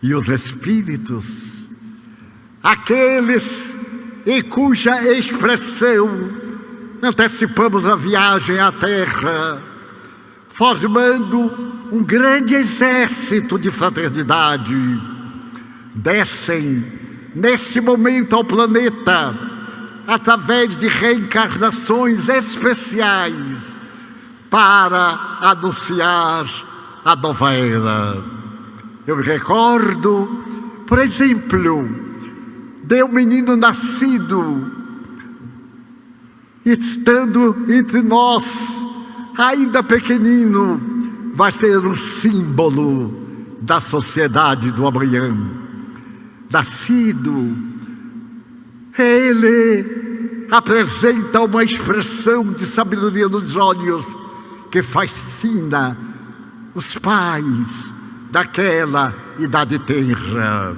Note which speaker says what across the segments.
Speaker 1: E os espíritos, aqueles em cuja expressão antecipamos a viagem à Terra, formando um grande exército de fraternidade, descem neste momento ao planeta através de reencarnações especiais para anunciar a nova era. Eu me recordo, por exemplo, de um menino nascido, estando entre nós, ainda pequenino, vai ser um símbolo da sociedade do amanhã. Nascido, ele apresenta uma expressão de sabedoria nos olhos que fascina os pais daquela idade tenra.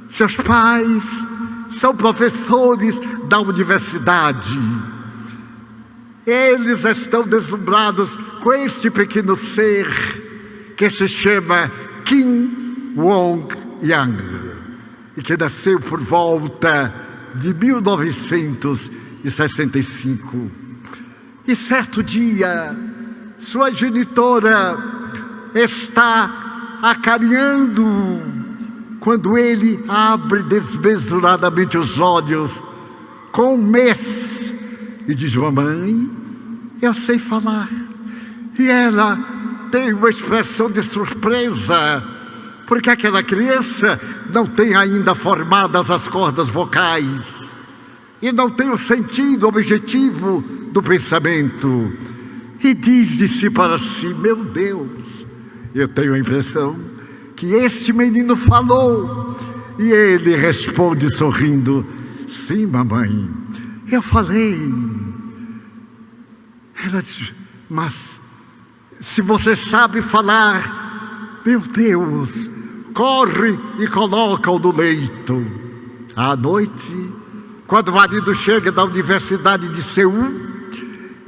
Speaker 1: Seus pais são professores da universidade. Eles estão deslumbrados com este pequeno ser que se chama Kim Wong-yang e que nasceu por volta de 1965. E certo dia, sua genitora está acarinhando quando ele abre desmesuradamente os olhos com um mês e diz: mamãe, eu sei falar. E ela tem uma expressão de surpresa, porque aquela criança não tem ainda formadas as cordas vocais e não tem o sentido objetivo do pensamento. E diz-se para si: meu Deus, eu tenho a impressão que este menino falou. E ele responde sorrindo: sim, mamãe, eu falei. Ela diz: mas se você sabe falar, meu Deus, corre e coloca-o no leito. À noite, quando o marido chega da Universidade de Seul,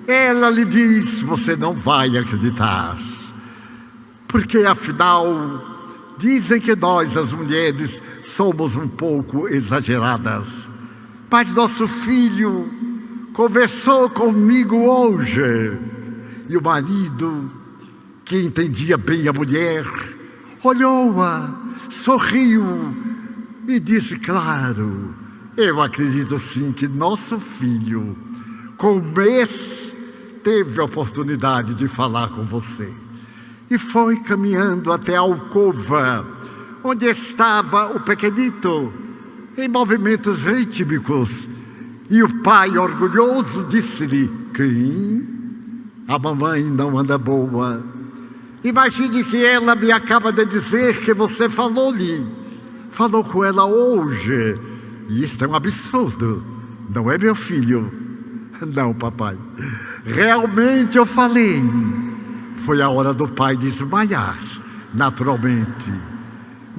Speaker 1: ela lhe diz: você não vai acreditar, porque afinal dizem que nós, as mulheres, somos um pouco exageradas. Mas nosso filho conversou comigo hoje. E o marido, que entendia bem a mulher, olhou-a, sorriu e disse: claro, eu acredito sim que nosso filho, com um mês, teve a oportunidade de falar com você. E foi caminhando até a alcova, onde estava o pequenito, em movimentos rítmicos. E o pai, orgulhoso, disse-lhe: quem? A mamãe não anda boa. Imagine que ela me acaba de dizer que você falou com ela hoje. E isso é um absurdo, não é, meu filho? Não, papai, realmente eu falei. Foi a hora do pai desmaiar, naturalmente.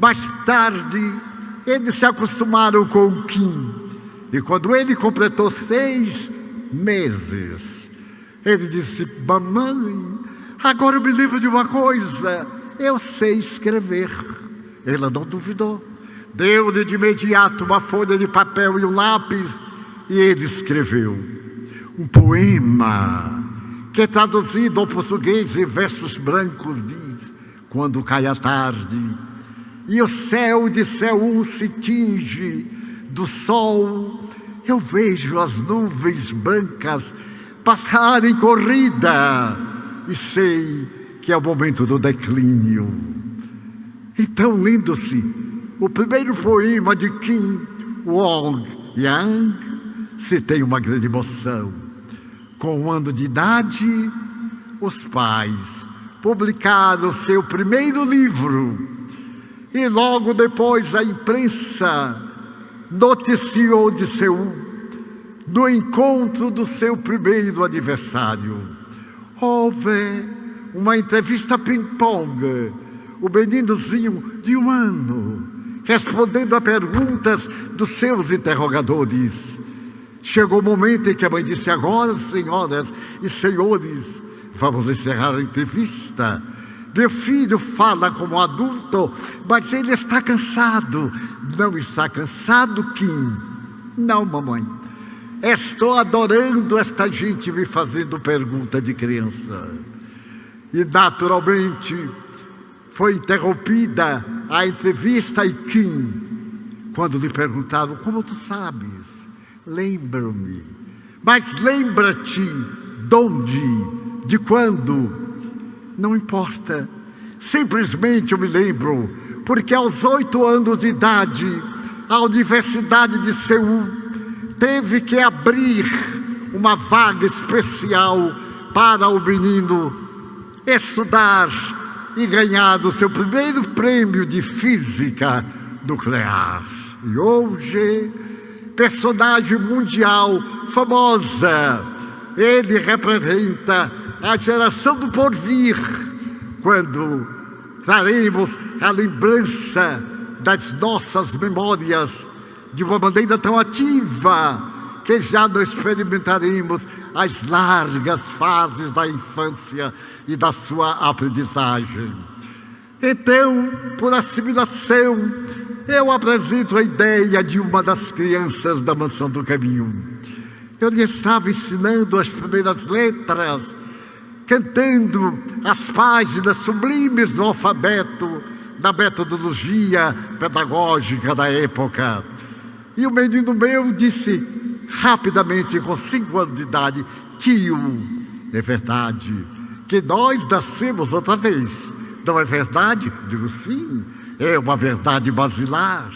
Speaker 1: Mais tarde, eles se acostumaram com o Kim. E quando ele completou 6 meses, ele disse: mamãe, agora eu me lembro de uma coisa, eu sei escrever. Ela não duvidou. Deu-lhe de imediato uma folha de papel e um lápis, e ele escreveu um poema que é traduzido ao português em versos brancos. Diz: quando cai a tarde e o céu de Seul se tinge do sol, eu vejo as nuvens brancas passarem corrida e sei que é o momento do declínio. Então, lendo-se o primeiro poema de Kim Wong-yang, se tem uma grande emoção. Com 1 ano de idade, os pais publicaram seu primeiro livro e logo depois a imprensa noticiou de Seul no encontro do seu primeiro aniversário. Houve uma entrevista ping-pong, o meninozinho de 1 ano respondendo a perguntas dos seus interrogadores. Chegou o momento em que a mãe disse: agora, senhoras e senhores, vamos encerrar a entrevista. Meu filho fala como adulto, mas ele está cansado. Não está cansado, Kim? Não, mamãe. Estou adorando esta gente me fazendo pergunta de criança. E naturalmente foi interrompida a entrevista e Kim, quando lhe perguntavam: como tu sabes? Lembro-me. Mas lembra-te de onde, de quando? Não importa. Simplesmente eu me lembro, porque aos 8 anos de idade, a Universidade de Seul teve que abrir uma vaga especial para o menino estudar e ganhar o seu primeiro prêmio de física nuclear. E hoje, personagem mundial famosa, ele representa a geração do porvir, quando traremos a lembrança das nossas memórias de uma maneira tão ativa, que já não experimentaremos as largas fases da infância e da sua aprendizagem. Então, por assimilação, eu apresento a ideia de uma das crianças da Mansão do Caminho. Eu lhe estava ensinando as primeiras letras, cantando as páginas sublimes do alfabeto, da metodologia pedagógica da época. E o menino meu disse rapidamente, com 5 anos de idade: tio, é verdade que nós nascemos outra vez. Não é verdade? Digo, sim, é uma verdade basilar.